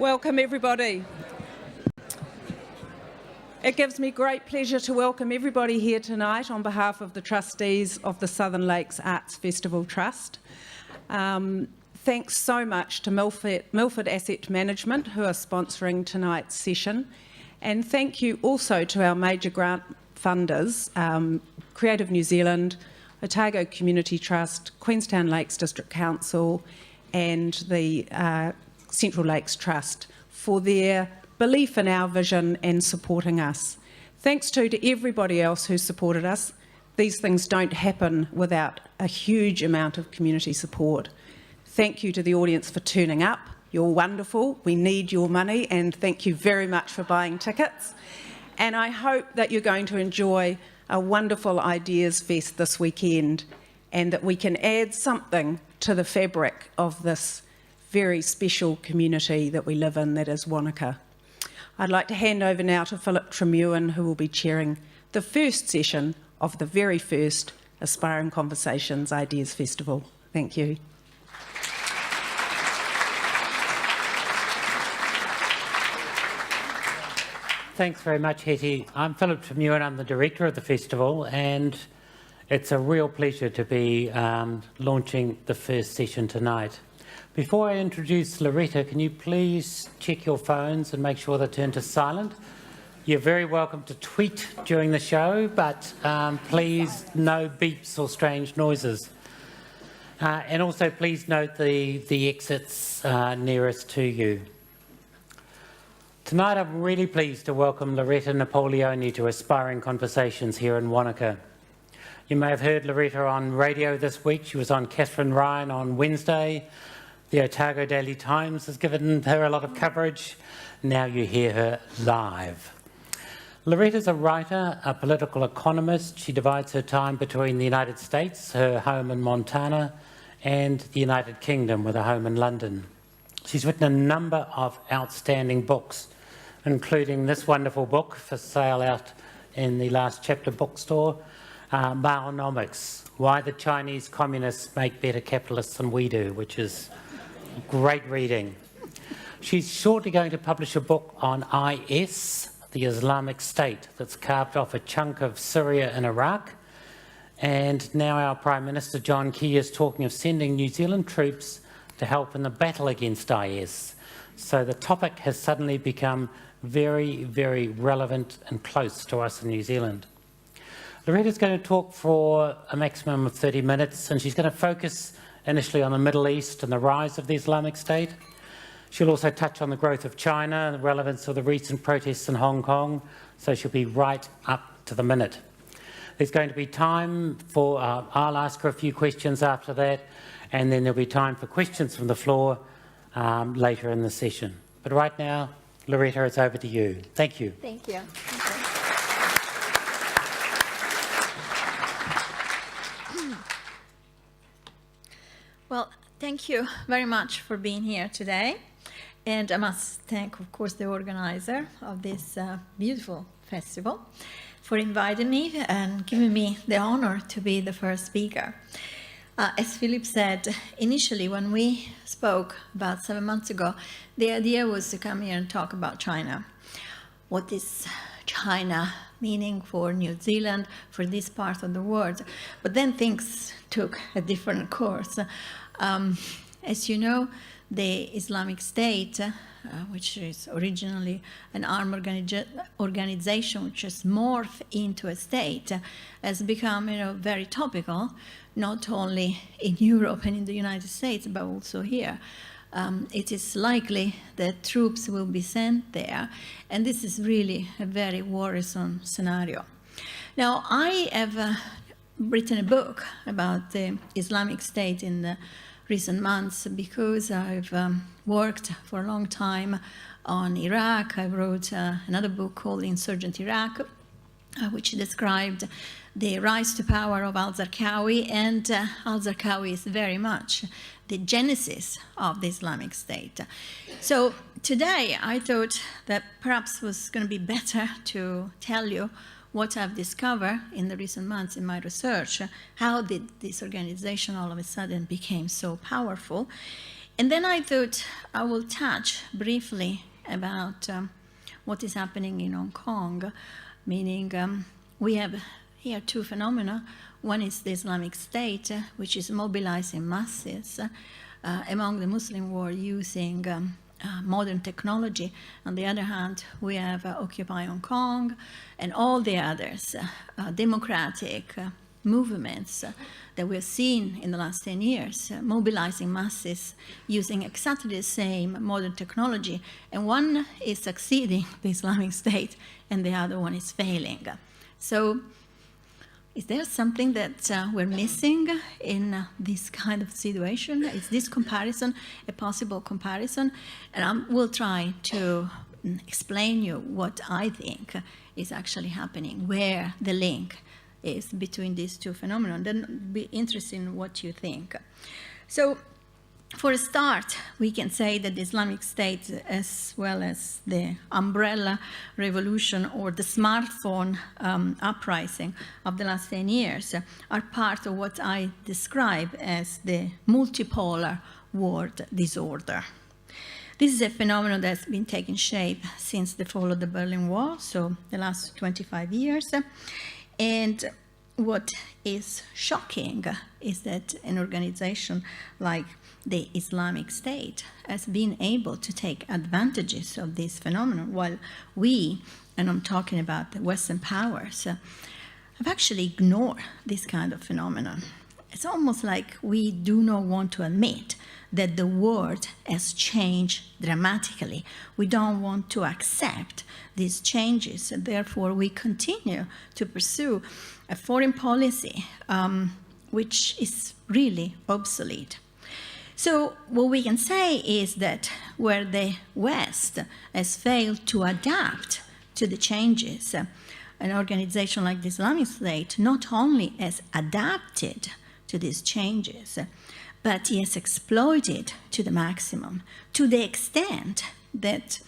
Welcome, everybody. It gives me great pleasure to welcome everybody here tonight on behalf of the trustees of the Southern Lakes Arts Festival Trust. Thanks so much to Milford Asset Management, who are sponsoring tonight's session. And thank you also to our major grant funders, Creative New Zealand, Otago Community Trust, Queenstown Lakes District Council, and the Central Lakes Trust for their belief in our vision and supporting us. Thanks to everybody else who supported us. These things don't happen without a huge amount of community support. Thank you to the audience for turning up. You're wonderful. We need your money, and thank you very much for buying tickets. And I hope that you're going to enjoy a wonderful Ideas Fest this weekend, and that we can add something to the fabric of this very special community that we live in, that is Wanaka. I'd like to hand over now to Philip Tremewen, who will be chairing the first session of the very first Aspiring Conversations Ideas Festival. Thank you. Thanks very much, Hetty. I'm Philip Tremewen, I'm the director of the festival, and it's a real pleasure to be launching the first session tonight. Before I introduce Loretta, can you please check your phones and make sure they're turned to silent? You're very welcome to tweet during the show, but please no beeps or strange noises. And also please note the exits nearest to you. Tonight I'm really pleased to welcome Loretta Napoleoni to Aspiring Conversations here in Wanaka. You may have heard Loretta on radio this week. She was on Catherine Ryan on Wednesday. The Otago Daily Times has given her a lot of coverage. Now you hear her live. Loretta's a writer, a political economist. She divides her time between the United States, her home in Montana, and the United Kingdom with a home in London. She's written a number of outstanding books, including this wonderful book for sale out in the Last Chapter bookstore, Maonomics, Why the Chinese Communists Make Better Capitalists Than We Do, which is great reading. She's shortly going to publish a book on IS, the Islamic State, that's carved off a chunk of Syria and Iraq. And now our Prime Minister, John Key, is talking of sending New Zealand troops to help in the battle against IS. So the topic has suddenly become very, very relevant and close to us in New Zealand. Loretta's going to talk for a maximum of 30 minutes, and she's going to focus initially on the Middle East and the rise of the Islamic State. She'll also touch on the growth of China and the relevance of the recent protests in Hong Kong, so she'll be right up to the minute. There's going to be time for, I'll ask her a few questions after that, and then there'll be time for questions from the floor later in the session. But right now, Loretta, it's over to you. Thank you. Thank you. Well, thank you very much for being here today. And I must thank, of course, the organizer of this beautiful festival for inviting me and giving me the honor to be the first speaker. As Philip said, initially when we spoke about 7 months ago, the idea was to come here and talk about China. What is China meaning for New Zealand, for this part of the world? But then things took a different course. As you know, the Islamic State, which is originally an armed organization which has morphed into a state, has become very topical, not only in Europe and in the United States, but also here. It is likely that troops will be sent there, and this is really a very worrisome scenario. Now, I have written a book about the Islamic State in the recent months because I've worked for a long time on Iraq. I wrote another book called Insurgent Iraq, which described the rise to power of al-Zarqawi, and al-Zarqawi is very much the genesis of the Islamic State. So today I thought that perhaps it was going to be better to tell you what I've discovered in the recent months in my research. How did this organization all of a sudden became so powerful? And then I thought I will touch briefly about what is happening in Hong Kong, meaning we have here two phenomena. One is the Islamic State, which is mobilizing masses among the Muslim world using modern technology. On the other hand, we have Occupy Hong Kong and all the others, democratic movements that we've seen in the last 10 years, mobilizing masses using exactly the same modern technology. And one is succeeding, the Islamic State, and the other one is failing. So is there something that we're missing in this kind of situation? Is this comparison a possible comparison? And I will try to explain you what I think is actually happening, where the link is between these two phenomena. Then be interested in what you think. So for a start, we can say that the Islamic State, as well as the umbrella revolution or the smartphone uprising of the last 10 years, are part of what I describe as the multipolar world disorder. This is a phenomenon that's been taking shape since the fall of the Berlin Wall, so the last 25 years. And what is shocking is that an organization like the Islamic State has been able to take advantages of this phenomenon, while we, and I'm talking about the Western powers, have actually ignored this kind of phenomenon. It's almost like we do not want to admit that the world has changed dramatically. We don't want to accept these changes, and therefore we continue to pursue a foreign policy which is really obsolete. So what we can say is that where the West has failed to adapt to the changes, an organization like the Islamic State not only has adapted to these changes, but he has exploited to the maximum, to the extent that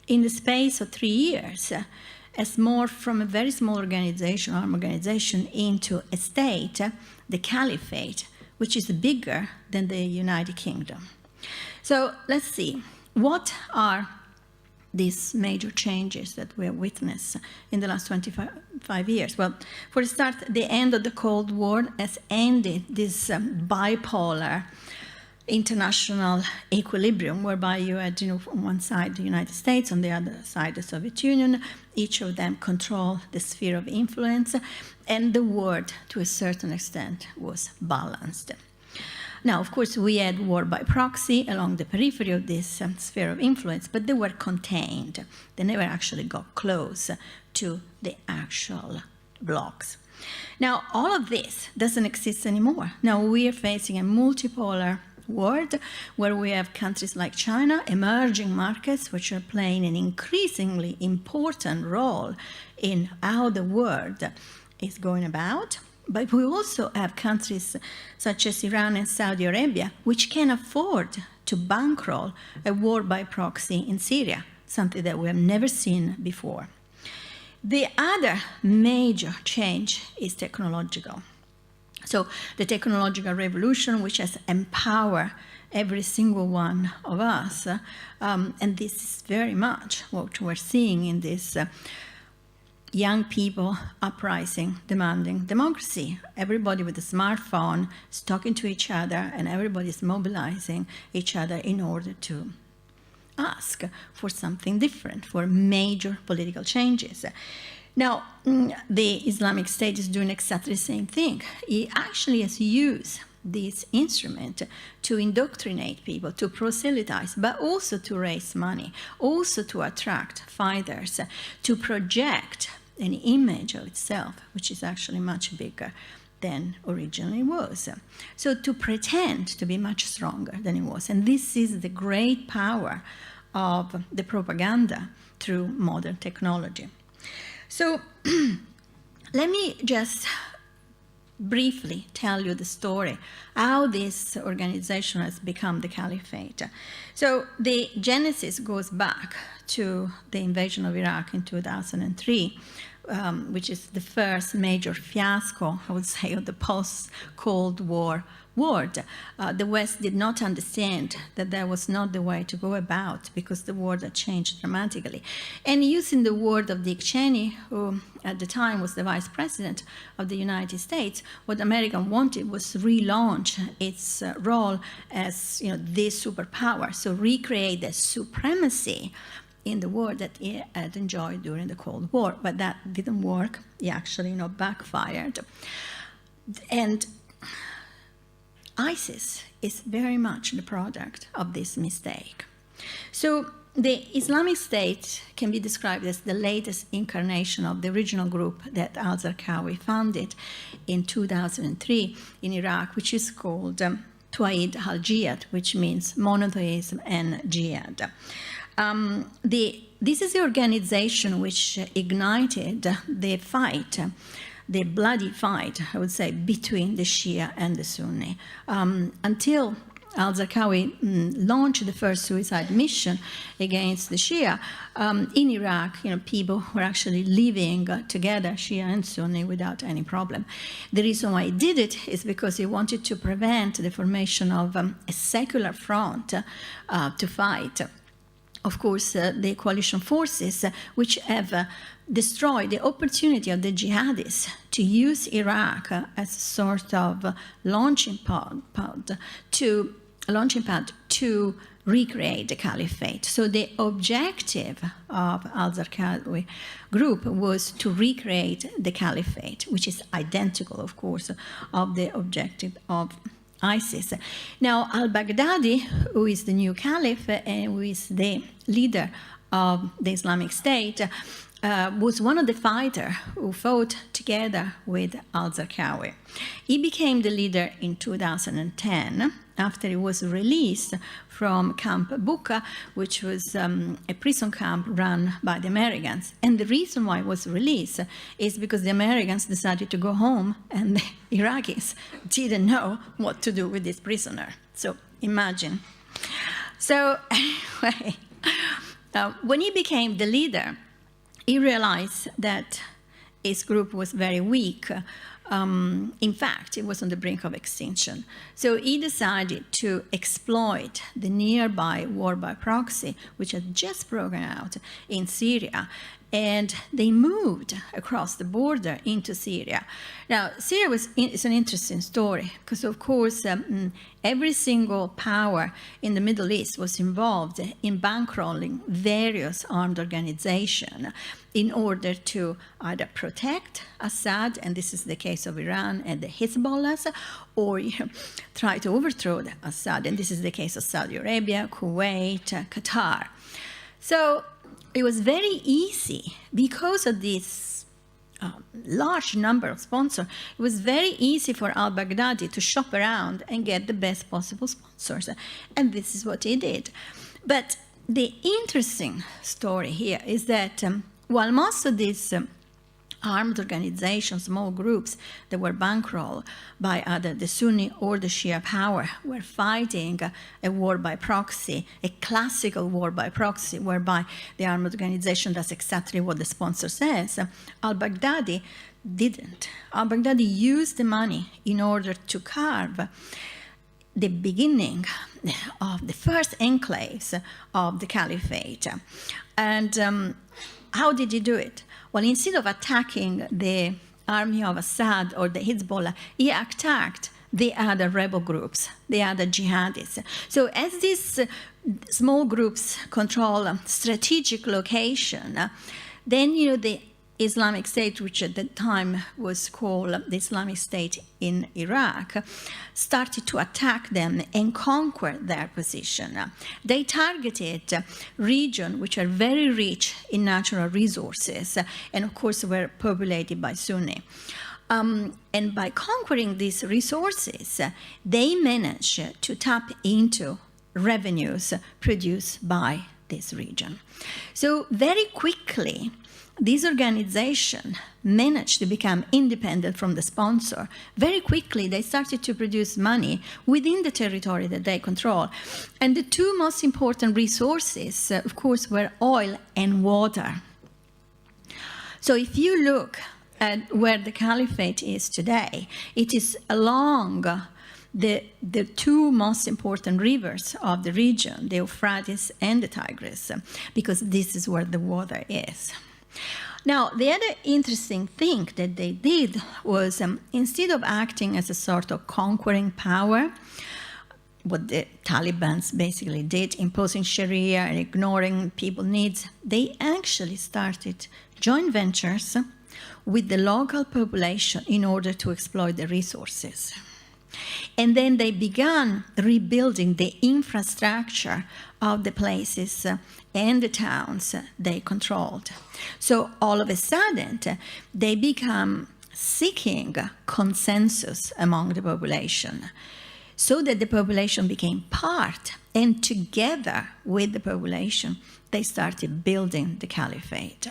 in the space of 3 years, has morphed from a very small organization, armed organization, into a state, the Caliphate, which is bigger than the United Kingdom. So let's see, what are these major changes that we have witnessed in the last 25 years? Well, for a start, the end of the Cold War has ended this bipolar international equilibrium, whereby you had, on one side the United States, on the other side the Soviet Union. Each of them controlled the sphere of influence, and the world, to a certain extent, was balanced. Now, of course, we had war by proxy along the periphery of this sphere of influence, but they were contained. They never actually got close to the actual blocks. Now, all of this doesn't exist anymore. Now, we are facing a multipolar world where we have countries like China, emerging markets, which are playing an increasingly important role in how the world is going about. But we also have countries such as Iran and Saudi Arabia, which can afford to bankroll a war by proxy in Syria, something that we have never seen before. The other major change is technological. So the technological revolution, which has empowered every single one of us, and this is very much what we're seeing in this young people uprising, demanding democracy. Everybody with a smartphone is talking to each other, and everybody is mobilizing each other in order to ask for something different, for major political changes. Now, the Islamic State is doing exactly the same thing. It actually has used this instrument to indoctrinate people, to proselytize, but also to raise money, also to attract fighters, to project an image of itself, which is actually much bigger than originally was. So to pretend to be much stronger than it was. And this is the great power of the propaganda through modern technology. So let me just briefly tell you the story, how this organization has become the Caliphate. So the genesis goes back to the invasion of Iraq in 2003, which is the first major fiasco, I would say, of the post-Cold War world. The West did not understand that that was not the way to go about, because the world had changed dramatically. And using the word of Dick Cheney, who at the time was the vice president of the United States, what America wanted was to relaunch its role as, the superpower, so recreate the supremacy in the world that it had enjoyed during the Cold War. But that didn't work. It actually, backfired. And ISIS is very much the product of this mistake. So the Islamic State can be described as the latest incarnation of the original group that al-Zarqawi founded in 2003 in Iraq, which is called Tawhid al-Jihad, which means monotheism and jihad. This is the organization which ignited the fight, the bloody fight, I would say, between the Shia and the Sunni, until al-Zarqawi launched the first suicide mission against the Shia. In Iraq, people were actually living together, Shia and Sunni, without any problem. The reason why he did it is because he wanted to prevent the formation of a secular front to fight, of course, the coalition forces, which have destroyed the opportunity of the jihadists to use Iraq as a sort of launching pad to recreate the caliphate. So the objective of al-Zarqawi group was to recreate the caliphate, which is identical, of course, of the objective of ISIS. Now, al-Baghdadi, who is the new caliph and who is the leader of the Islamic State, was one of the fighters who fought together with al-Zarqawi. He became the leader in 2010 after he was released from Camp Bucca, which was a prison camp run by the Americans. And the reason why he was released is because the Americans decided to go home and the Iraqis didn't know what to do with this prisoner. So imagine. So anyway, when he became the leader, he realized that his group was very weak. In fact, it was on the brink of extinction. So he decided to exploit the nearby war by proxy, which had just broken out in Syria. And they moved across the border into Syria. Now, Syria is an interesting story because, of course, every single power in the Middle East was involved in bankrolling various armed organizations in order to either protect Assad, and this is the case of Iran and the Hezbollah, or try to overthrow Assad, and this is the case of Saudi Arabia, Kuwait, Qatar. So it was very easy, because of this large number of sponsors, it was very easy for al-Baghdadi to shop around and get the best possible sponsors. And this is what he did. But the interesting story here is that while most of these armed organizations, small groups that were bankrolled by either the Sunni or the Shia power, were fighting a war by proxy, a classical war by proxy, whereby the armed organization does exactly what the sponsor says. Al-Baghdadi didn't. Al-Baghdadi used the money in order to carve the beginning of the first enclaves of the caliphate. And how did he do it? Well, instead of attacking the army of Assad or the Hezbollah, he attacked the other rebel groups, the other jihadists. So as these small groups control strategic location, then the Islamic State, which at the time was called the Islamic State in Iraq, started to attack them and conquer their position. They targeted regions which are very rich in natural resources and, of course, were populated by Sunni. And by conquering these resources, they managed to tap into revenues produced by this region. So very quickly, this organization managed to become independent from the sponsor. Very quickly, they started to produce money within the territory that they control. And the two most important resources, of course, were oil and water. So if you look at where the caliphate is today, it is along the two most important rivers of the region, the Euphrates and the Tigris, because this is where the water is. Now, the other interesting thing that they did was, instead of acting as a sort of conquering power, what the Taliban basically did, imposing Sharia and ignoring people's needs, they actually started joint ventures with the local population in order to exploit the resources. And then they began rebuilding the infrastructure of the places and the towns they controlled. So all of a sudden, they become seeking consensus among the population, so that the population became part, and together with the population, they started building the caliphate.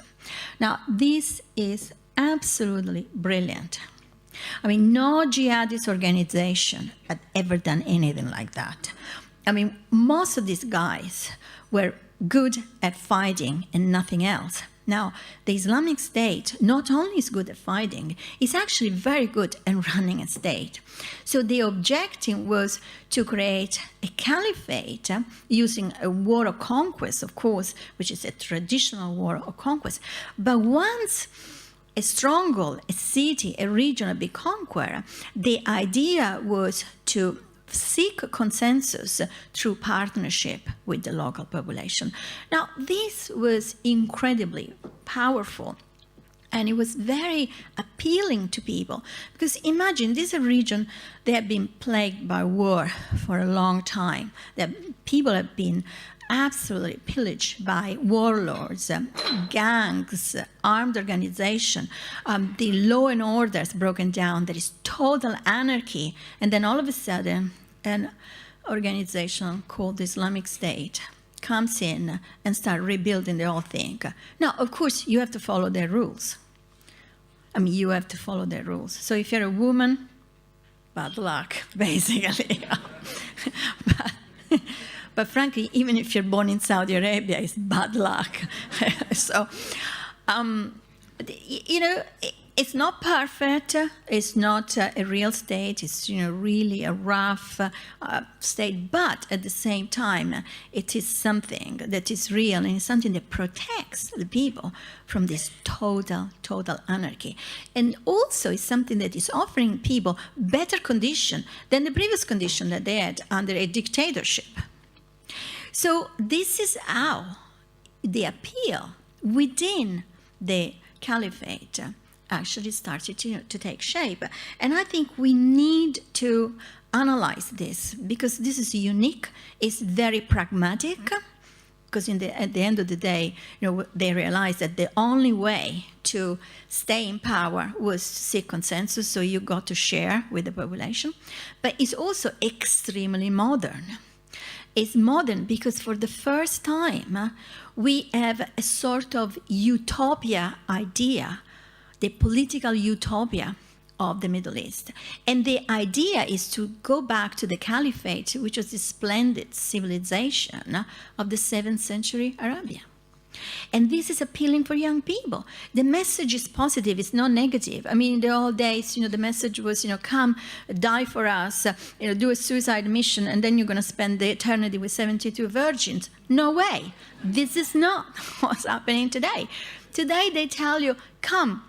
Now, this is absolutely brilliant. I mean, no jihadist organization had ever done anything like that. I mean, most of these guys were good at fighting and nothing else. Now, the Islamic State not only is good at fighting, it's actually very good at running a state. So the objective was to create a caliphate using a war of conquest, of course, which is a traditional war of conquest. But once a stronghold, a city, a region had been conquered, the idea was to seek consensus through partnership with the local population. Now, this was incredibly powerful, and it was very appealing to people, because imagine, this is a region that had been plagued by war for a long time, that people have been absolutely pillaged by warlords, gangs, armed organization. The law and order is broken down. There is total anarchy. And then all of a sudden, an organization called the Islamic State comes in and starts rebuilding the whole thing. Now, of course, you have to follow their rules. I mean, you have to follow their rules. So if you're a woman, bad luck, basically. But frankly, even if you're born in Saudi Arabia, it's bad luck. So, you know, it's not perfect. It's not a real state. It's, you know, really a rough state. But at the same time, it is something that is real, and it's something that protects the people from this total anarchy. And also, it's something that is offering people better condition than the previous condition that they had under a dictatorship. So this is how the appeal within the caliphate actually started to take shape. And I think we need to analyze this, because this is unique, it's very pragmatic, because at the end of the day, you know, they realized that the only way to stay in power was to seek consensus, so you got to share with the population. But it's also extremely modern. It's modern because for the first time, we have a sort of utopia idea, the political utopia of the Middle East. And the idea is to go back to the caliphate, which was the splendid civilization of the 7th century Arabia. And this is appealing for young people. The message is positive, it's not negative. I mean, in the old days, you know, the message was, you know, come, die for us, you know, do a suicide mission, and then you're going to spend the eternity with 72 virgins. No way. This is not what's happening today. Today, they tell you, come,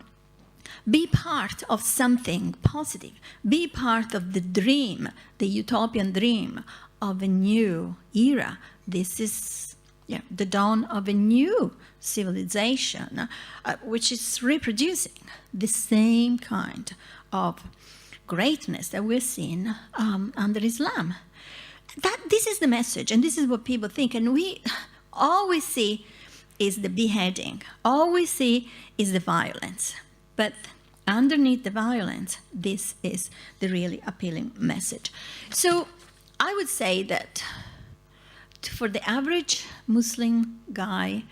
be part of something positive. Be part of the dream, the utopian dream of a new era. This is the dawn of a new civilization, which is reproducing the same kind of greatness that we're seeing under Islam. This is the message, and this is what people think. And we always see is the beheading, always see is the violence. But underneath the violence, this is the really appealing message. So I would say that for the average Muslim guy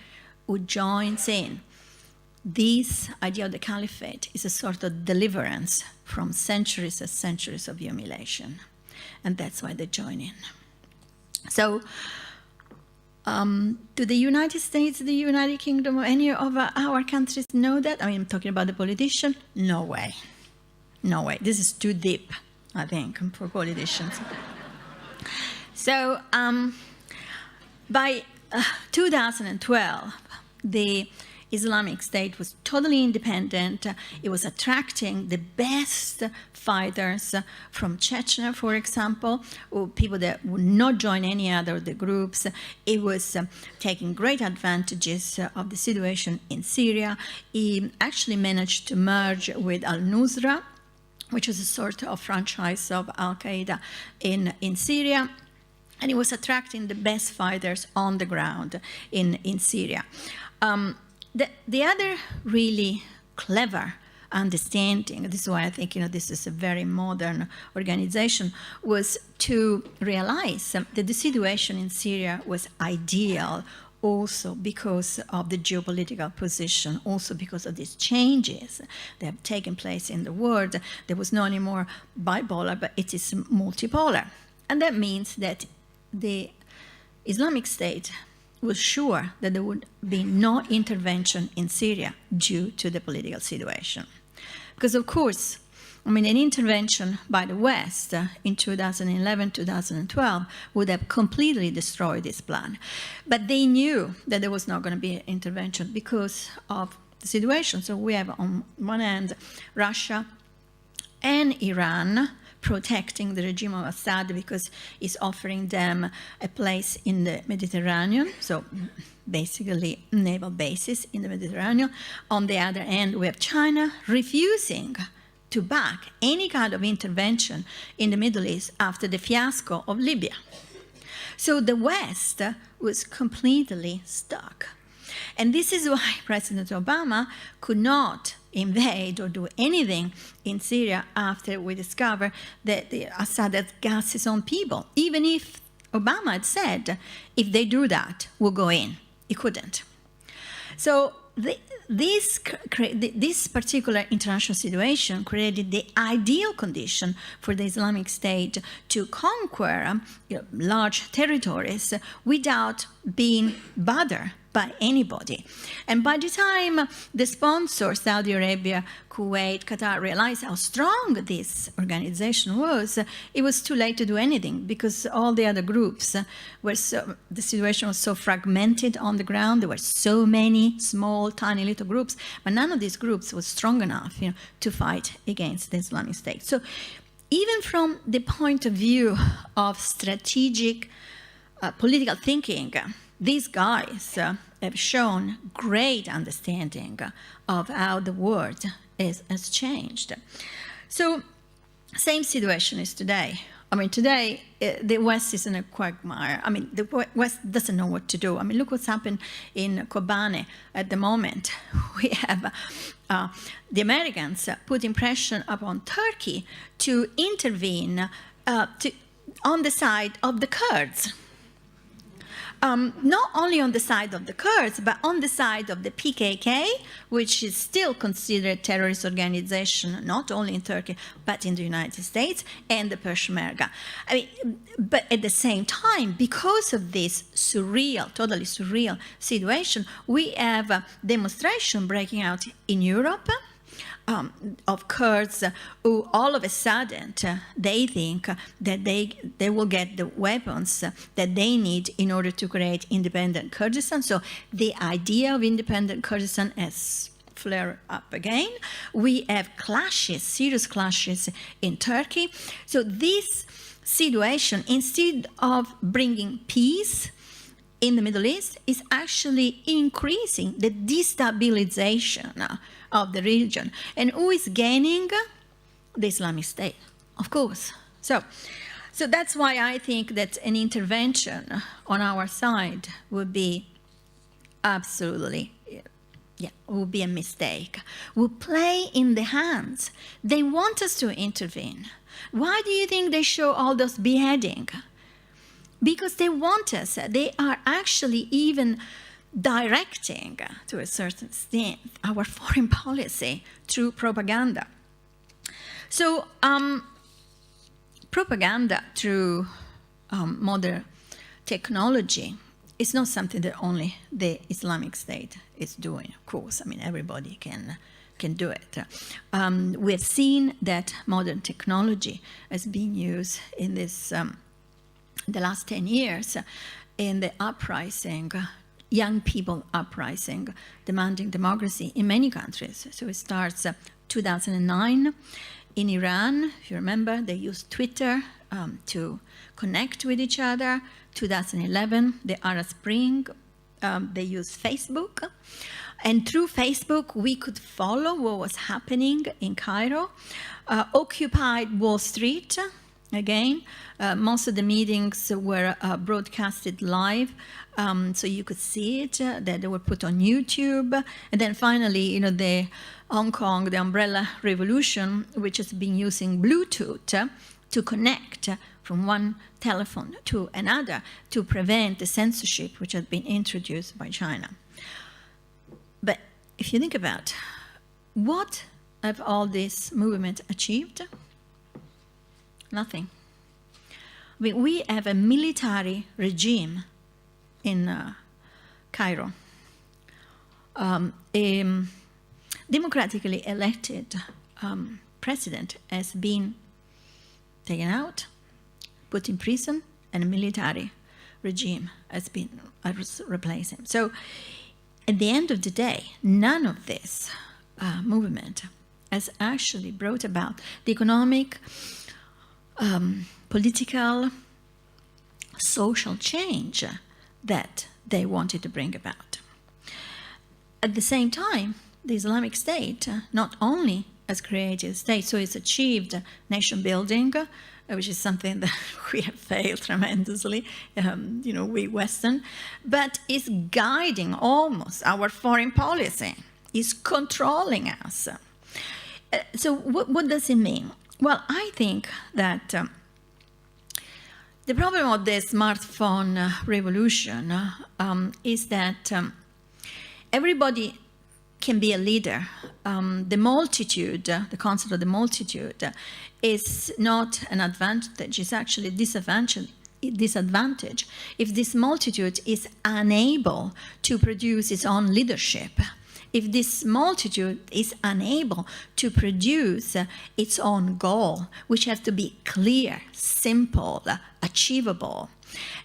who joins in, this idea of the caliphate is a sort of deliverance from centuries and centuries of humiliation. And that's why they join in. So Do the United States, the United Kingdom, or any of our countries know that? I mean, I'm talking about the politician. No way. No way. This is too deep, I think, for politicians. So by 2012, the Islamic State was totally independent. It was attracting the best fighters from Chechnya, for example, or people that would not join any other of the groups. It was taking great advantages of the situation in Syria. It actually managed to merge with al-Nusra, which was a sort of franchise of Al-Qaeda in Syria. And it was attracting the best fighters on the ground in Syria. The other really clever understanding, this is why I think this is a very modern organization, was to realize that the situation in Syria was ideal also because of the geopolitical position, also because of these changes that have taken place in the world. There was no anymore bipolar, but it is multipolar. And that means that the Islamic State was sure that there would be no intervention in Syria due to the political situation. Because, of course, I mean, an intervention by the West in 2011, 2012 would have completely destroyed this plan. But they knew that there was not going to be an intervention because of the situation. So we have, on one hand, Russia and Iran protecting the regime of Assad because it's offering them a place in the Mediterranean, so basically naval bases in the Mediterranean. On the other hand, we have China refusing to back any kind of intervention in the Middle East after the fiasco of Libya. So the West was completely stuck. And this is why President Obama could not invade or do anything in Syria after we discovered that Assad had gassed his own people. Even if Obama had said, if they do that, we'll go in. He couldn't. So this particular international situation created the ideal condition for the Islamic State to conquer large territories without being bothered by anybody. And by the time the sponsors, Saudi Arabia, Kuwait, Qatar, realized how strong this organization was, it was too late to do anything because all the other groups were the situation was so fragmented on the ground. There were so many small, tiny little groups, but none of these groups was strong enough to fight against the Islamic State. So even from the point of view of strategic political thinking, these guys have shown great understanding of how the world has changed. So, same situation is today. I mean, today, the West is in a quagmire. I mean, the West doesn't know what to do. I mean, look what's happened in Kobane at the moment. We have the Americans putting pressure upon Turkey to intervene on the side of the Kurds. Not only on the side of the Kurds, but on the side of the PKK, which is still considered a terrorist organization, not only in Turkey, but in the United States, and the Peshmerga. I mean, but at the same time, because of this surreal, totally surreal situation, we have a demonstration breaking out in Europe, of Kurds who all of a sudden they think that they will get the weapons that they need in order to create independent Kurdistan. So the idea of independent Kurdistan has flared up again. We have clashes, serious clashes in Turkey. So this situation, instead of bringing peace in the Middle East, is actually increasing the destabilization of the region. And who is gaining? The Islamic State, of course. So that's why I think that an intervention on our side would be absolutely, would be a mistake. Will play in the hands. They want us to intervene. Why do you think they show all those beheading? Because they want us. They are actually even directing, to a certain extent, our foreign policy through propaganda. So propaganda through modern technology it's not something that only the Islamic State is doing, of course. I mean, everybody can do it. We have seen that modern technology has been used in this, the last 10 years in the uprising, young people uprising, demanding democracy in many countries. So it starts 2009 in Iran. If you remember, they used Twitter to connect with each other. 2011, the Arab Spring, they used Facebook. And through Facebook, we could follow what was happening in Cairo. Occupied Wall Street, again, most of the meetings were broadcasted live, so you could see it, that they were put on YouTube. And then finally, the Hong Kong, the Umbrella Revolution, which has been using Bluetooth to connect from one telephone to another to prevent the censorship which had been introduced by China. But if you think about what have all this movement achieved? Nothing. I mean, we have a military regime in Cairo. A democratically elected president has been taken out, put in prison, and a military regime has been replaced him. So at the end of the day, none of this movement has actually brought about the economic, political, social change that they wanted to bring about. At the same time, the Islamic State not only has created a state, so it's achieved nation building, which is something that we have failed tremendously, we Western, but is guiding almost our foreign policy, is controlling us. So what does it mean? Well, I think that the problem of the smartphone revolution is that everybody can be a leader. The multitude, the concept of the multitude, is not an advantage, it's actually a disadvantage if this multitude is unable to produce its own leadership. If this multitude is unable to produce its own goal, which has to be clear, simple, achievable.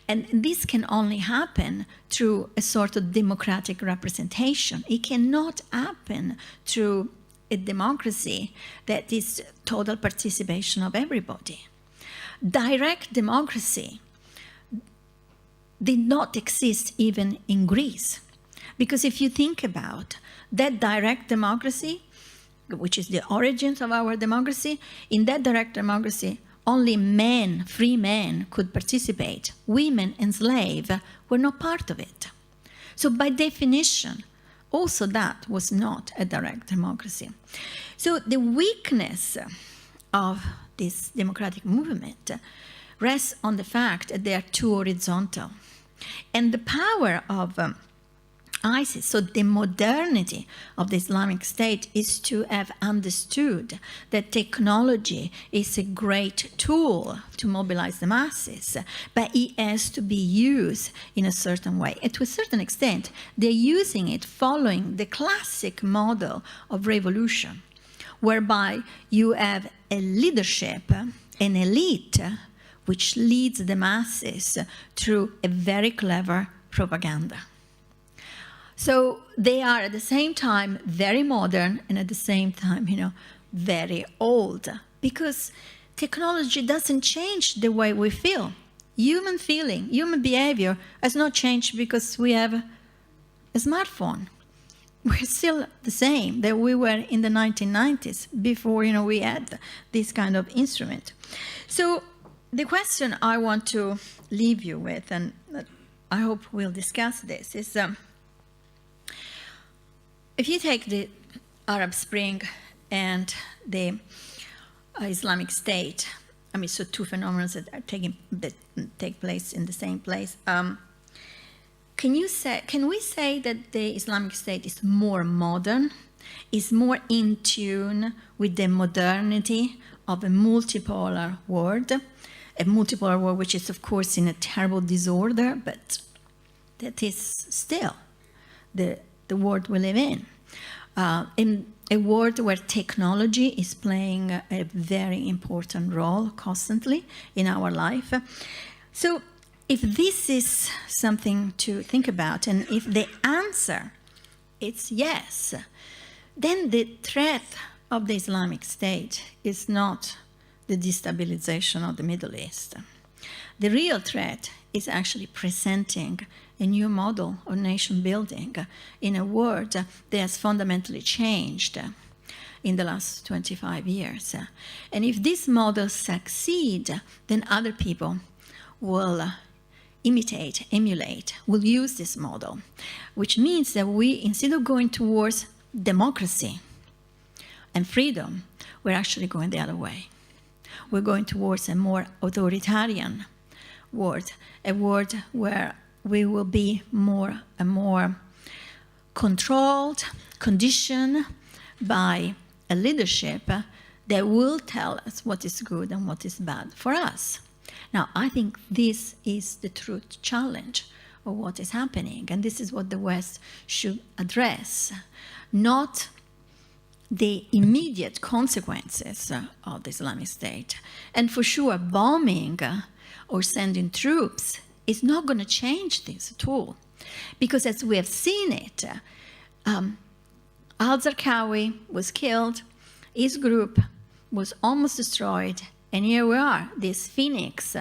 And this can only happen through a sort of democratic representation. It cannot happen through a democracy that is total participation of everybody. Direct democracy did not exist even in Greece. Because if you think about that direct democracy, which is the origins of our democracy, in that direct democracy, only men, free men, could participate. Women and slaves were not part of it. So by definition, also that was not a direct democracy. So the weakness of this democratic movement rests on the fact that they are too horizontal. And the power of ISIS, so the modernity of the Islamic State, is to have understood that technology is a great tool to mobilize the masses, but it has to be used in a certain way. And to a certain extent, they're using it following the classic model of revolution, whereby you have a leadership, an elite, which leads the masses through a very clever propaganda. So they are at the same time very modern and at the same time, very old, because technology doesn't change the way we feel. Human feeling, human behavior has not changed because we have a smartphone. We're still the same that we were in the 1990s before, we had this kind of instrument. So the question I want to leave you with, and I hope we'll discuss this, is if you take the Arab Spring and the Islamic State, so two phenomena that take place in the same place, can we say that the Islamic State is more modern, is more in tune with the modernity of a multipolar world which is, of course, in a terrible disorder, but that is still the world we live in a world where technology is playing a very important role constantly in our life. So if this is something to think about, and if the answer is yes, then the threat of the Islamic State is not the destabilization of the Middle East. The real threat is actually presenting a new model of nation building in a world that has fundamentally changed in the last 25 years. And if this model succeeds, then other people will imitate, emulate, will use this model, which means that we, instead of going towards democracy and freedom, we're actually going the other way. We're going towards a more authoritarian world, a world where we will be more and more controlled, conditioned by a leadership that will tell us what is good and what is bad for us. Now, I think this is the true challenge of what is happening, and this is what the West should address, not the immediate consequences of the Islamic State. And for sure, bombing or sending troops is not going to change this at all. Because as we have seen it, al-Zarqawi was killed, his group was almost destroyed, and here we are, this phoenix,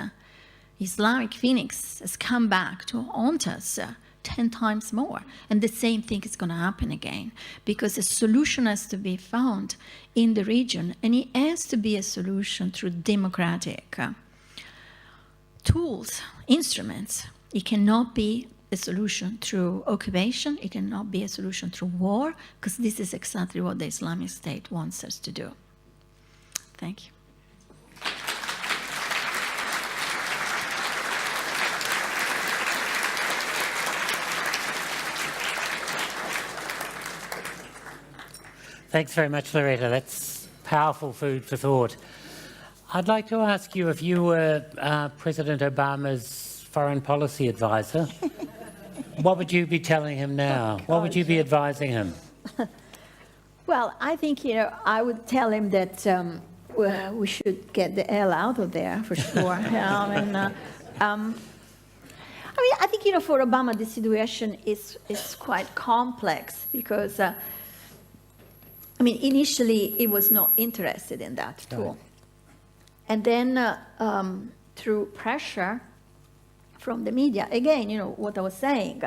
Islamic phoenix, has come back to haunt us 10 times more. And the same thing is going to happen again, because a solution has to be found in the region, and it has to be a solution through democratic tools, instruments. It cannot be a solution through occupation. It cannot be a solution through war, because this is exactly what the Islamic State wants us to do. Thank you. Thanks very much, Loretta. That's powerful food for thought. I'd like to ask you, if you were President Obama's foreign policy advisor, what would you be telling him now? What would you be advising him? Well, I think, I would tell him that we should get the hell out of there, for sure. I think, for Obama, the situation is quite complex, because initially he was not interested in that tool. And then through pressure from the media, again, what I was saying,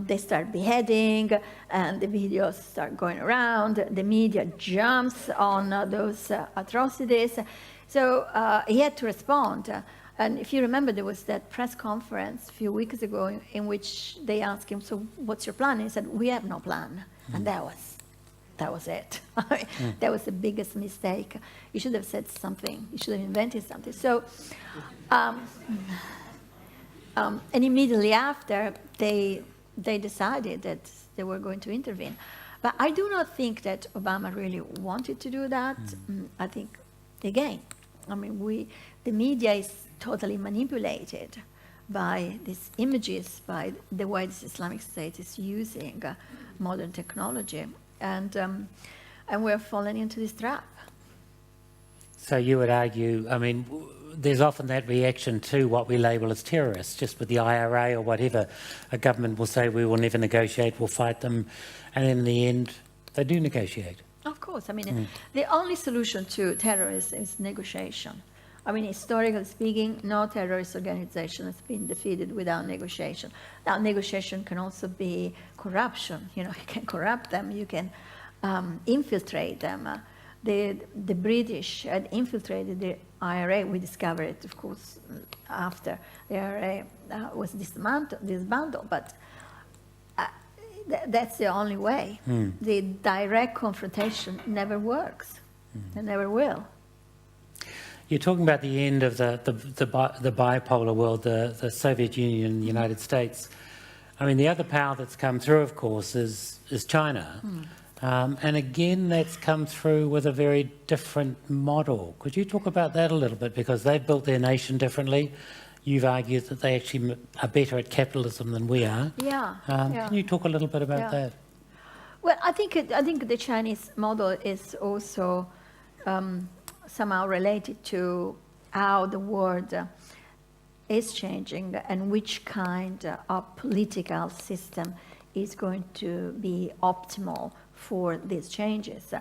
they start beheading and the videos start going around. The media jumps on those atrocities. So he had to respond. And if you remember, there was that press conference a few weeks ago in which they asked him, so what's your plan? And he said, we have no plan. And that was it. That was the biggest mistake. You should have said something. You should have invented something. So, and immediately after, they decided that they were going to intervene. But I do not think that Obama really wanted to do that. I think, again, the media is totally manipulated by these images, by the way this Islamic State is using modern technology. And we're falling into this trap. So you would argue, there's often that reaction to what we label as terrorists, just with the IRA or whatever. A government will say, we will never negotiate, we'll fight them, and in the end, they do negotiate. Of course. The only solution to terrorism is negotiation. Historically speaking, no terrorist organization has been defeated without negotiation. Now, negotiation can also be corruption. You can corrupt them, you can infiltrate them. The British had infiltrated the IRA. We discovered it, of course, after the IRA was disbanded, but that's the only way. The direct confrontation never works, and never will. You're talking about the end of the bipolar world, the Soviet Union, the United States. The other power that's come through, of course, is China. And again, that's come through with a very different model. Could you talk about that a little bit? Because they've built their nation differently. you've argued that they actually are better at capitalism than we are. Yeah. Can you talk a little bit about Yeah. that? Well, I think the Chinese model is also somehow related to how the world is changing and which kind of political system is going to be optimal for these changes.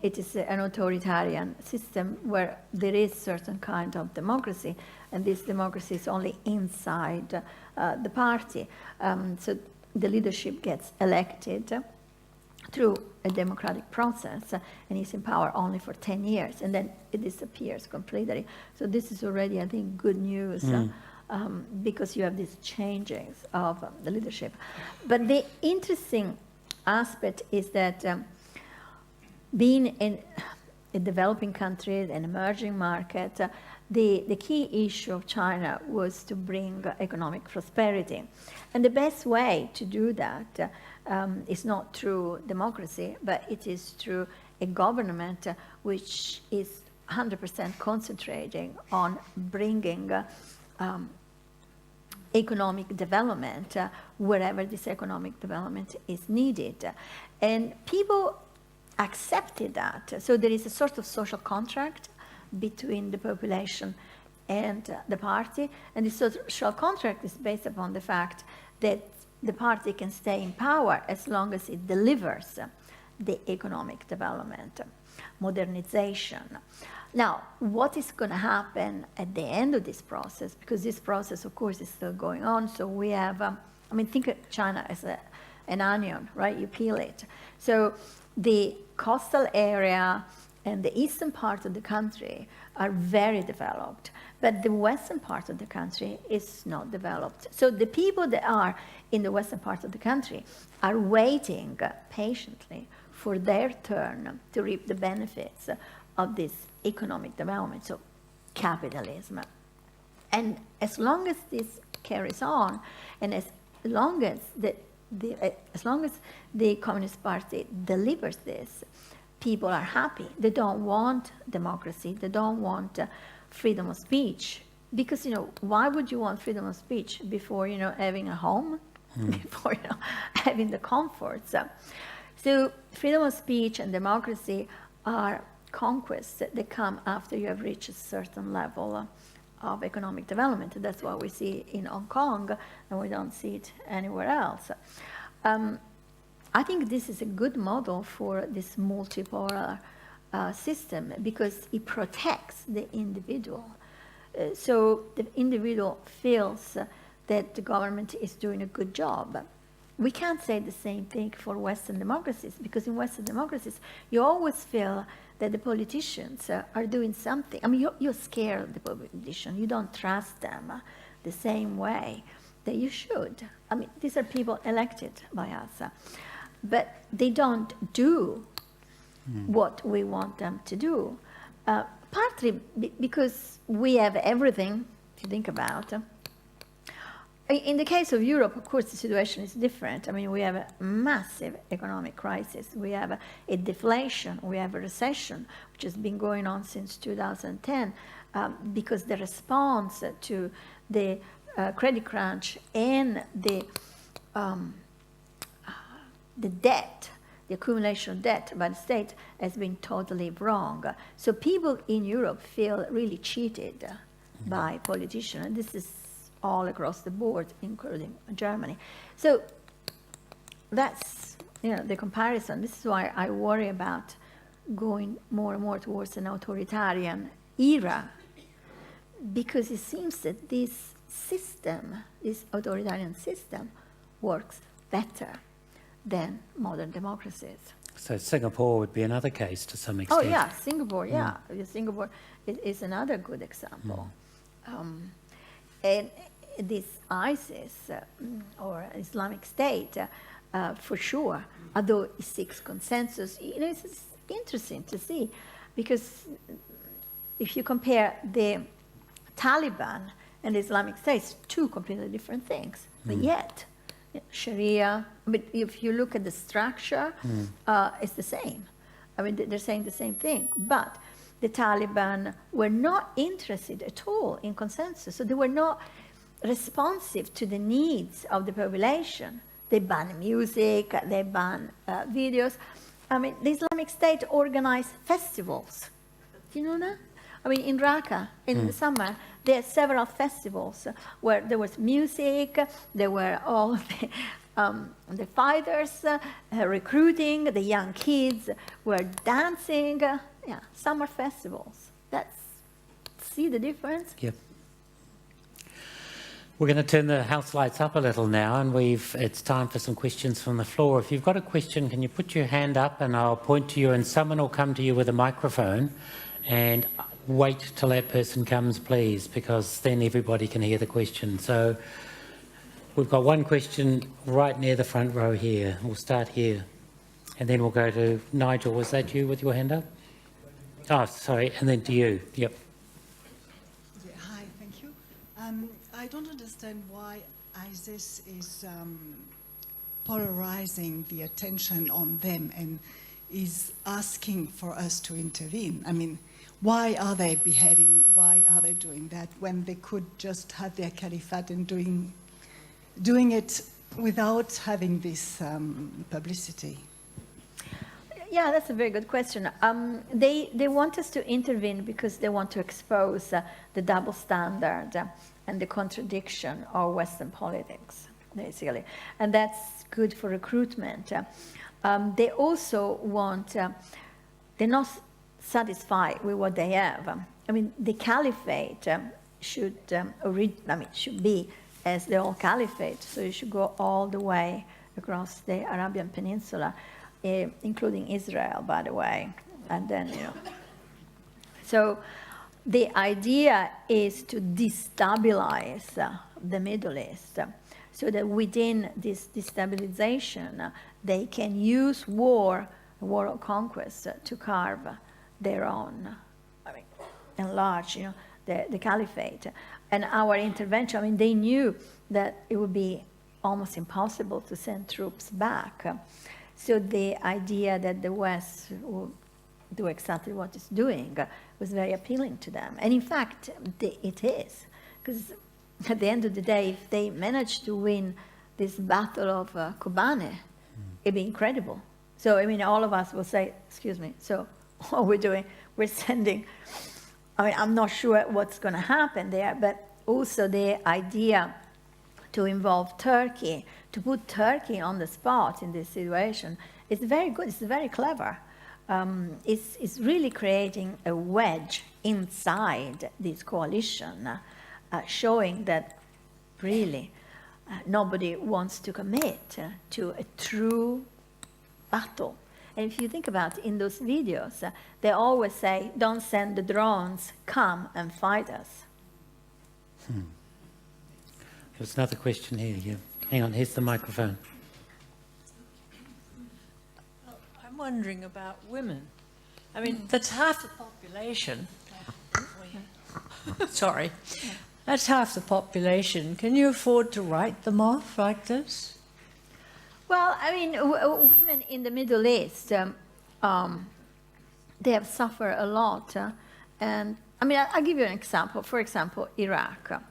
It is an authoritarian system where there is certain kind of democracy, and this democracy is only inside the party. So the leadership gets elected through a democratic process and is in power only for 10 years, and then it disappears completely. So this is already, I think, good news because you have these changes of the leadership. But the interesting aspect is that being in a developing country, an emerging market, the key issue of China was to bring economic prosperity. And the best way to do that is not through democracy, but it is through a government which is 100% concentrating on bringing economic development wherever this economic development is needed. And people accepted that. So there is a sort of social contract between the population and the party. And the social contract is based upon the fact that the party can stay in power as long as it delivers the economic development, modernization. Now, what is going to happen at the end of this process? Because this process, of course, is still going on. So we have, I mean, think of China as an onion, right? You peel it. So the coastal area and the eastern part of the country are very developed, but the western part of the country is not developed. So the people that are in the western part of the country are waiting patiently for their turn to reap the benefits of this economic development, so capitalism. And as long as this carries on, and as long as the Communist Party delivers this, people are happy. They don't want democracy. They don't want freedom of speech. Because, you know, why would you want freedom of speech before, you know, having a home, before, you know, having the comforts? So freedom of speech and democracy are conquests that come after you have reached a certain level of economic development. That's what we see in Hong Kong, and we don't see it anywhere else. I think this is a good model for this multipolar system because it protects the individual. So the individual feels that the government is doing a good job. We can't say the same thing for Western democracies, because in Western democracies, you always feel that the politicians are doing something. I mean, you're scared of the politician. You don't trust them the same way that you should. I mean, these are people elected by us, but they don't do what we want them to do. Partly because we have everything to think about. In the case of Europe, of course, the situation is different. I mean, we have a massive economic crisis. We have a deflation. We have a recession, which has been going on since 2010, because the response to the credit crunch and the debt, the accumulation of debt by the state has been totally wrong. So people in Europe feel really cheated by politicians. And this is all across the board, including Germany. So that's, you know, the comparison. This is why I worry about going more and more towards an authoritarian era, because it seems that this system, this authoritarian system, works better than modern democracies. So Singapore would be another case to some extent. Oh yeah, Singapore, yeah. Singapore is another good example. And this ISIS or Islamic State, for sure, although it seeks consensus, you know, it's interesting to see, because if you compare the Taliban and the Islamic State, it's two completely different things. But yet, Sharia, but if you look at the structure, it's the same. I mean, they're saying the same thing. But the Taliban were not interested at all in consensus. So they were not responsive to the needs of the population. They banned music, they banned videos. I mean, the Islamic State organized festivals. Do you know that? I mean, in Raqqa, in the summer, there are several festivals where there was music, there were all the fighters recruiting, the young kids were dancing. Yeah, summer festivals. See the difference? Yep. We're going to turn the house lights up a little now, and it's time for some questions from the floor. If you've got a question, can you put your hand up and I'll point to you and someone will come to you with a microphone, and wait till that person comes, please, because then everybody can hear the question. So we've got one question right near the front row here. We'll start here and then we'll go to Nigel. Was that you with your hand up? Oh, sorry, and then to you. Yep. Yeah, hi, thank you. I don't understand why ISIS is polarizing the attention on them and is asking for us to intervene. I mean, why are they beheading? Why are they doing that when they could just have their caliphate and doing it without having this publicity? Yeah, that's a very good question. They want us to intervene because they want to expose the double standard and the contradiction of Western politics, basically. And that's good for recruitment. They also want, they're not satisfied with what they have. I mean, the caliphate should be as the old caliphate, so you should go all the way across the Arabian Peninsula, including Israel, by the way, and then, you know. So the idea is to destabilize the Middle East, so that within this destabilization, they can use war of conquest to carve their own, enlarge, you know, the caliphate. And our intervention, I mean, they knew that it would be almost impossible to send troops back. So the idea that the West will do exactly what it's doing was very appealing to them. And in fact, it is. Because at the end of the day, if they manage to win this battle of Kobane, it'd be incredible. So, I mean, all of us will say, excuse me, so what we're doing, we're sending, I mean, I'm not sure what's going to happen there, but also the idea to involve Turkey, to put Turkey on the spot in this situation, is very good, it's very clever. It's really creating a wedge inside this coalition, showing that really nobody wants to commit to a true battle. And if you think about it, in those videos, they always say, don't send the drones, come and fight us. There's another question here. Yeah. Hang on, here's the microphone. I'm wondering about women. I mean, that's half the population. Sorry. That's half the population. Can you afford to write them off like this? Well, I mean, women in the Middle East, they have suffered a lot. And I mean, I'll give you an example. For example, Iraq.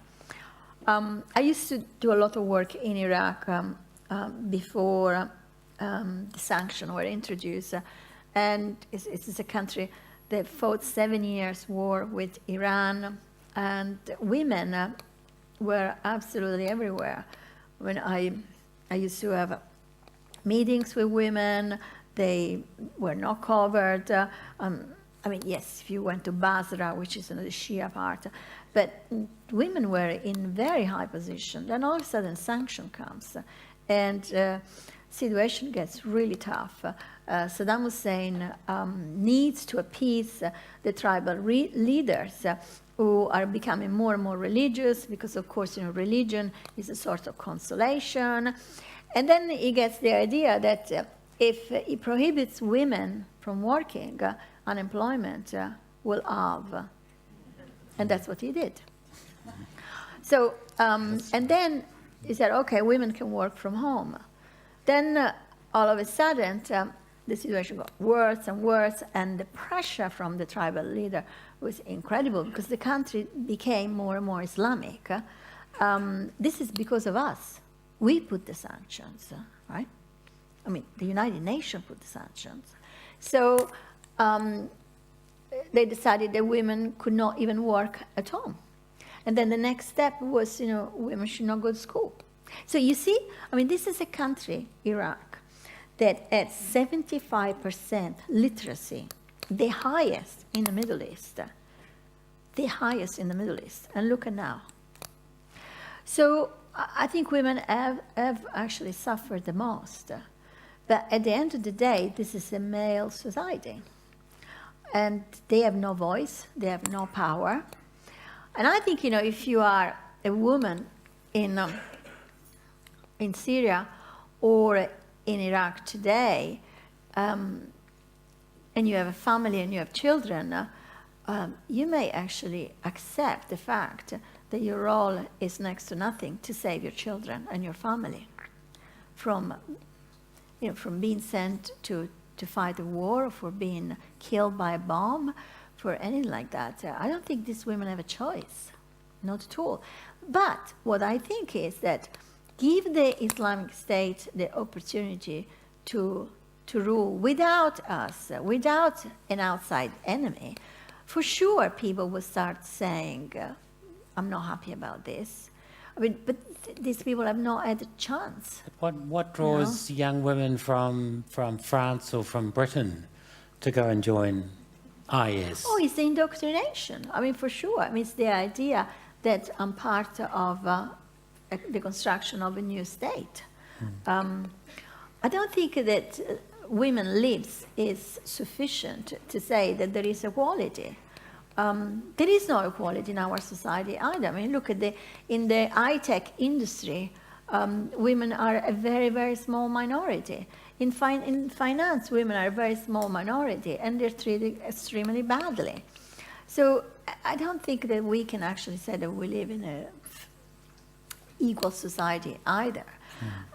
I used to do a lot of work in Iraq before the sanctions were introduced. And it's a country that fought 7 years war with Iran. And women were absolutely everywhere. When I used to have meetings with women, they were not covered. I mean, yes, if you went to Basra, which is the Shia part, but women were in very high position. Then all of a sudden sanction comes, and situation gets really tough. Saddam Hussein needs to appease the tribal leaders who are becoming more and more religious, because of course, you know, religion is a sort of consolation. And then he gets the idea that if he prohibits women from working, unemployment will halve. And that's what he did. So, and then he said, okay, women can work from home. Then all of a sudden, the situation got worse and worse, and the pressure from the tribal leader was incredible because the country became more and more Islamic. This is because of us. We put the sanctions, right? I mean, the United Nations put the sanctions. So they decided that women could not even work at home. And then the next step was, women should not go to school. So you see, I mean, this is a country, Iraq, that at 75% literacy, the highest in the Middle East. The highest in the Middle East. And look at now. So I think women have actually suffered the most. But at the end of the day, this is a male society. And they have no voice, they have no power. And I think, if you are a woman in Syria or in Iraq today, and you have a family and you have children, you may actually accept the fact that your role is next to nothing to save your children and your family from being sent to fight a war, or for being killed by a bomb, for anything like that. I don't think these women have a choice, not at all. But what I think is that give the Islamic State the opportunity to rule without us, without an outside enemy, for sure people will start saying, I'm not happy about this. I mean, but these people have not had a chance. What draws young women from France or from Britain to go and join IS? Oh, it's the indoctrination. I mean, for sure. I mean, it's the idea that I'm part of the construction of a new state. I don't think that women lives is sufficient to say that there is equality. There is no equality in our society either. I mean, look at in the high-tech industry, women are a very, very small minority. In finance, women are a very small minority, and they're treated extremely badly. So I don't think that we can actually say that we live in an equal society either.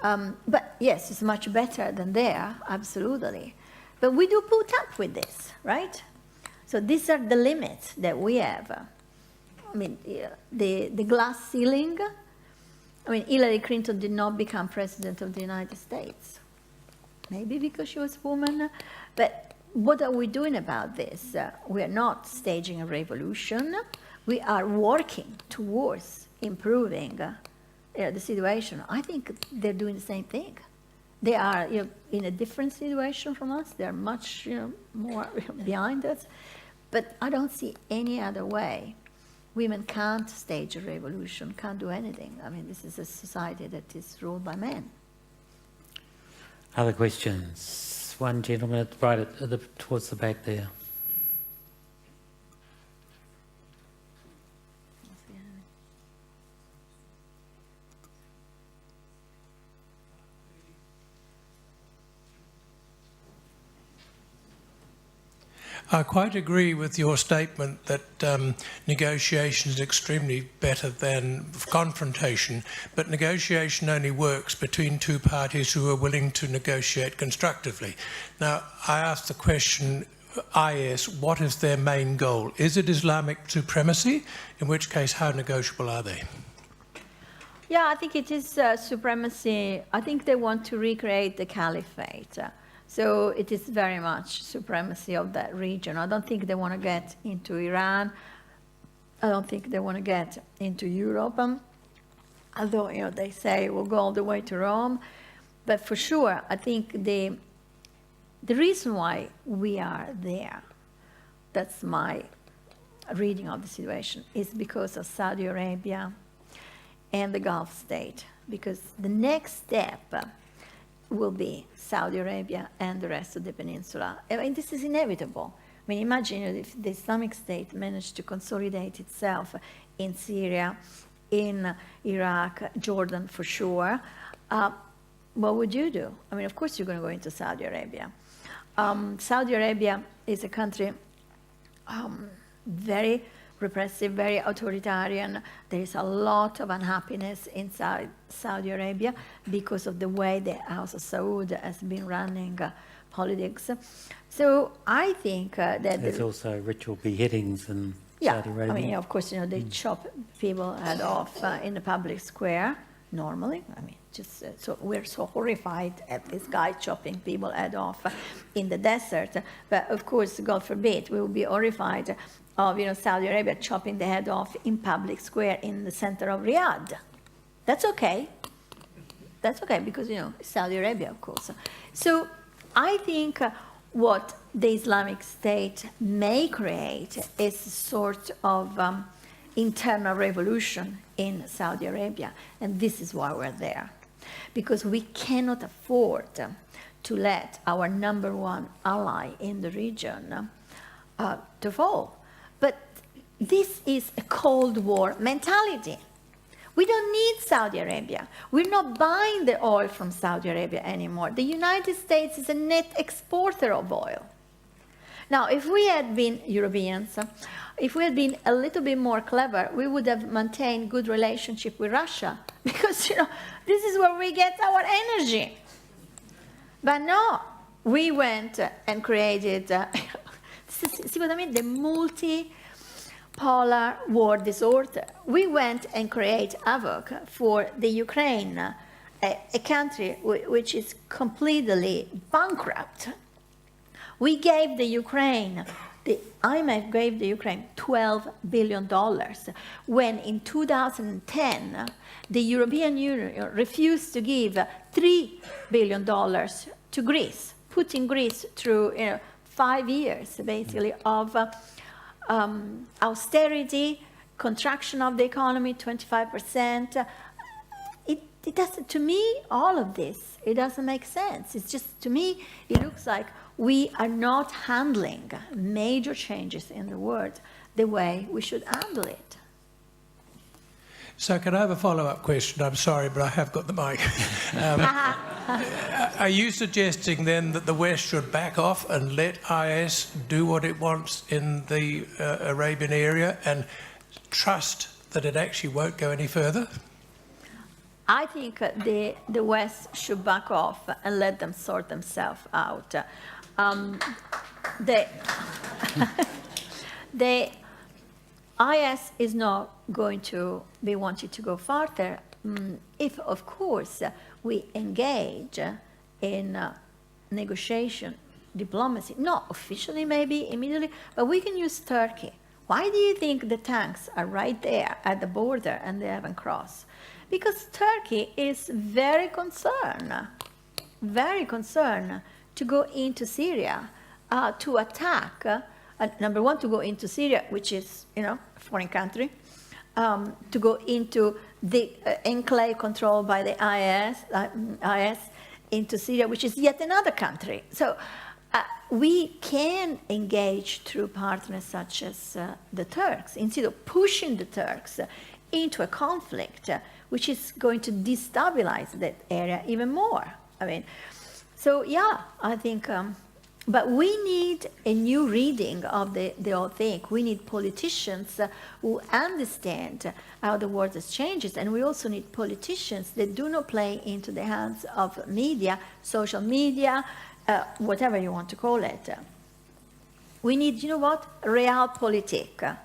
But yes, it's much better than there, absolutely. But we do put up with this, right? So these are the limits that we have. I mean, the glass ceiling. I mean, Hillary Clinton did not become president of the United States. Maybe because she was a woman. But what are we doing about this? We are not staging a revolution. We are working towards improving the situation. I think they're doing the same thing. They are in a different situation from us. They're much more behind us. But I don't see any other way. Women can't stage a revolution, can't do anything. I mean, this is a society that is ruled by men. Other questions? One gentleman right towards the back there. I quite agree with your statement that negotiation is extremely better than confrontation, but negotiation only works between two parties who are willing to negotiate constructively. Now, I asked the question, IS, what is their main goal? Is it Islamic supremacy? In which case, how negotiable are they? Yeah, I think it is supremacy. I think they want to recreate the caliphate. So it is very much supremacy of that region. I don't think they want to get into Iran. I don't think they want to get into Europe. Although, they say we'll go all the way to Rome. But for sure, I think the reason why we are there, that's my reading of the situation, is because of Saudi Arabia and the Gulf state. Because the next step will be Saudi Arabia and the rest of the peninsula. I mean, this is inevitable. I mean, imagine if the Islamic State managed to consolidate itself in Syria, in Iraq, Jordan for sure. What would you do? I mean, of course you're going to go into Saudi Arabia. Saudi Arabia is a country very repressive, very authoritarian. There is a lot of unhappiness inside Saudi Arabia because of the way the House of Saud has been running politics. So I think that There's also ritual beheadings in yeah, Saudi Arabia. I mean, of course, they chop people head off in the public square normally. I mean, just so we're so horrified at this guy chopping people head off in the desert. But of course, God forbid, we will be horrified of Saudi Arabia chopping the head off in public square in the center of Riyadh. That's okay. That's okay because Saudi Arabia, of course. So I think what the Islamic State may create is a sort of internal revolution in Saudi Arabia, and this is why we're there, because we cannot afford to let our number one ally in the region to fall. But this is a Cold War mentality. We don't need Saudi Arabia. We're not buying the oil from Saudi Arabia anymore. The United States is a net exporter of oil. Now, if we had been Europeans, if we had been a little bit more clever, we would have maintained good relationship with Russia, because this is where we get our energy. But no, we went and created, see what I mean? The multi-polar war disorder. We went and created havoc for the Ukraine, a country which is completely bankrupt. We gave the Ukraine, the IMF gave the Ukraine $12 billion, when in 2010, the European Union refused to give $3 billion to Greece, putting Greece through 5 years, basically, of austerity, contraction of the economy, 25%. It doesn't, to me, all of this, it doesn't make sense. It's just, to me, it looks like we are not handling major changes in the world the way we should handle it. So can I have a follow-up question? I'm sorry, but I have got the mic. Are you suggesting then that the West should back off and let IS do what it wants in the Arabian area and trust that it actually won't go any further? I think the West should back off and let them sort themselves out. The IS is not going to be wanting to go farther if, of course, we engage in negotiation, diplomacy, not officially maybe, immediately, but we can use Turkey. Why do you think the tanks are right there at the border and they haven't crossed? Because Turkey is very concerned to go into Syria, to attack, number one, to go into Syria, which is, a foreign country, to go into the enclave controlled by the IS into Syria, which is yet another country. So we can engage through partners such as the Turks, instead of pushing the Turks into a conflict which is going to destabilize that area even more. I mean, so yeah, I think, but we need a new reading of the whole thing. We need politicians who understand how the world has changed, and we also need politicians that do not play into the hands of media, social media, whatever you want to call it. We need, realpolitik,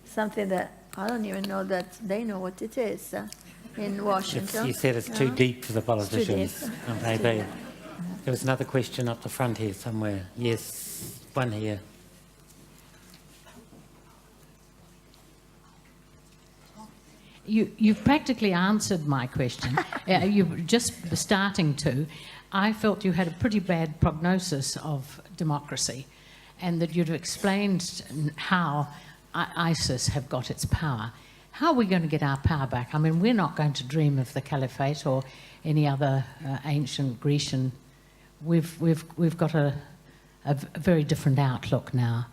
something that I don't even know that they know what it is in Washington. You said it's too deep for the politicians. deep. Maybe. There was another question up the front here somewhere. Yes, one here. You've practically answered my question. You're just starting to. I felt you had a pretty bad prognosis of democracy, and that you'd explained how ISIS have got its power. How are we going to get our power back? I mean, we're not going to dream of the caliphate or any other ancient Grecian. We've got a very different outlook now.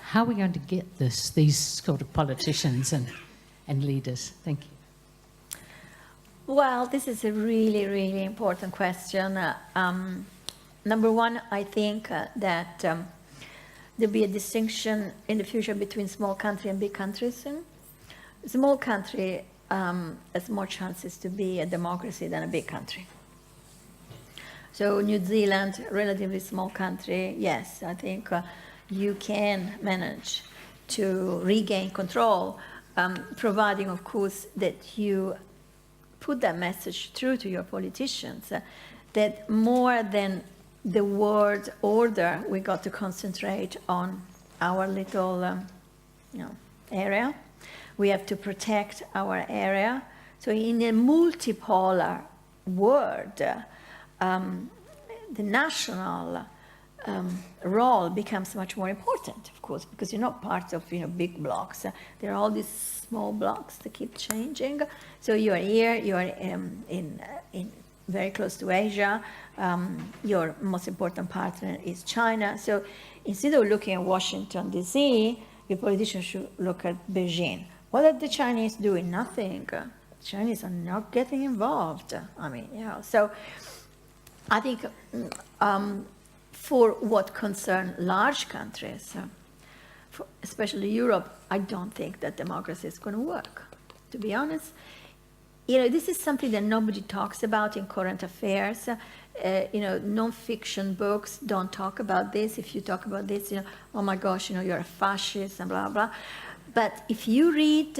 How are we going to get these sort of politicians and leaders? Thank you. Well, this is a really, really important question. Number one, I think that there'll be a distinction in the future between small country and big countries. A small country has more chances to be a democracy than a big country. So New Zealand, relatively small country, yes, I think you can manage to regain control, providing, of course, that you put that message through to your politicians, that more than the word order, we got to concentrate on our little area. We have to protect our area. So in a multipolar world, the national role becomes much more important, of course, because you're not part of big blocks. There are all these small blocks that keep changing. So you are here, you are in very close to Asia. Your most important partner is China. So instead of looking at Washington, D.C., your politicians should look at Beijing. What are the Chinese doing? Nothing. The Chinese are not getting involved. I mean, so I think for what concern large countries, especially Europe, I don't think that democracy is going to work, to be honest. This is something that nobody talks about in current affairs. Non-fiction books don't talk about this. If you talk about this, oh my gosh, you're a fascist and blah, blah. But if you read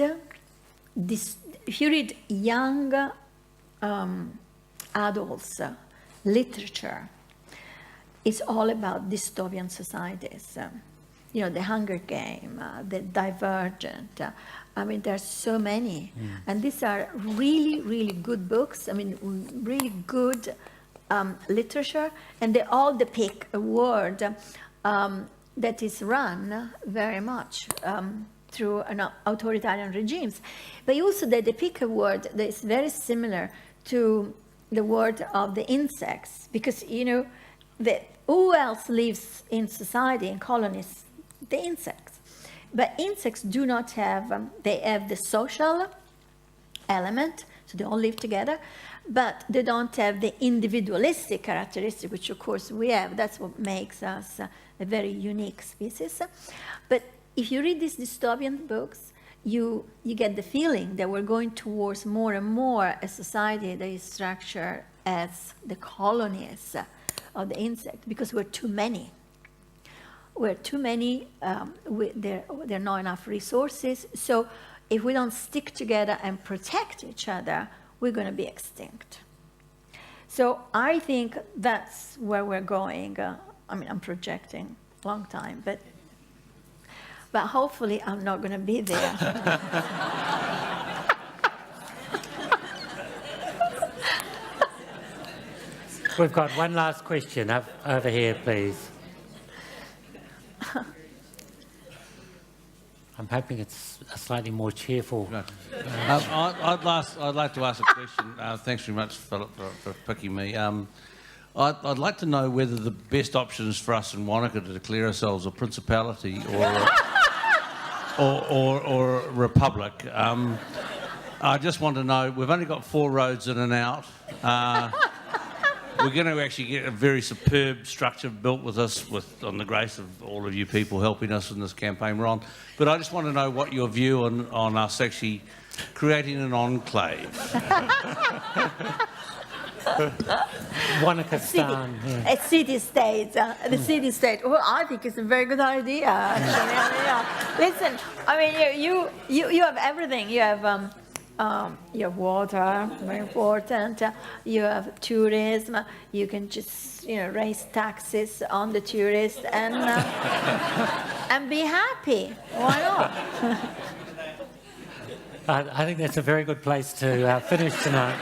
young adults' literature, it's all about dystopian societies. The Hunger Game, the Divergent. I mean, there's so many. And these are really, really good books. I mean, really good literature. And they all depict a world that is run very much through authoritarian regimes. But also they depict a world that is very similar to the world of the insects. Because, who else lives in society, in colonies? The insects. But insects do not have, they have the social element, so they all live together, but they don't have the individualistic characteristic, which of course we have. That's what makes us a very unique species. But if you read these dystopian books, you get the feeling that we're going towards more and more a society that is structured as the colonies of the insect, because we're too many. We're too many, there are not enough resources. So if we don't stick together and protect each other, we're going to be extinct. So I think that's where we're going. I mean, I'm projecting a long time, but hopefully I'm not going to be there. We've got one last question over here, please. I'm hoping it's a slightly more cheerful. I'd like to ask a question. Thanks very much, Philip, for picking me. I'd like to know whether the best option is for us in Wanaka to declare ourselves a principality or a republic. I just want to know, we've only got 4 roads in and out. We're going to actually get a very superb structure built with us, on the grace of all of you people helping us in this campaign, Ron. But I just want to know what your view on us actually creating an enclave. Wanaka-stan. A city-state. The city-state. Well, I think it's a very good idea. Actually. Listen, I mean, you have everything. You have water, very important. You have tourism. You can just, raise taxes on the tourists and be happy. Why not? I think that's a very good place to finish tonight.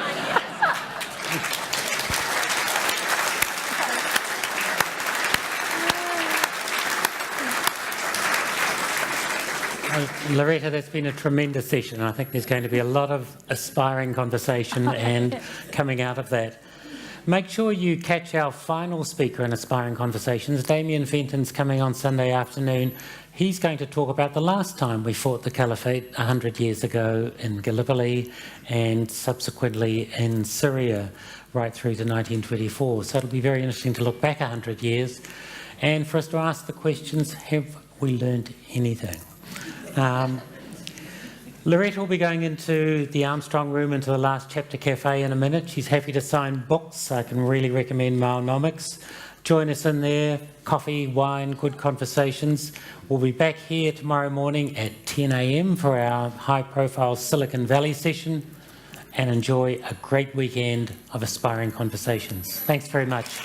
Loretta, that's been a tremendous session. I think there's going to be a lot of aspiring conversation and coming out of that. Make sure you catch our final speaker in Aspiring Conversations. Damien Fenton's coming on Sunday afternoon. He's going to talk about the last time we fought the caliphate 100 years ago in Gallipoli and subsequently in Syria right through to 1924. So it'll be very interesting to look back 100 years and for us to ask the questions, have we learned anything? Loretta will be going into the Armstrong room, into the Last Chapter Cafe in a minute. She's happy to sign books. I can really recommend Malnomics. Join us in there, coffee, wine, good conversations. We'll be back here tomorrow morning at 10 a.m. for our high-profile Silicon Valley session, and enjoy a great weekend of aspiring conversations. Thanks very much.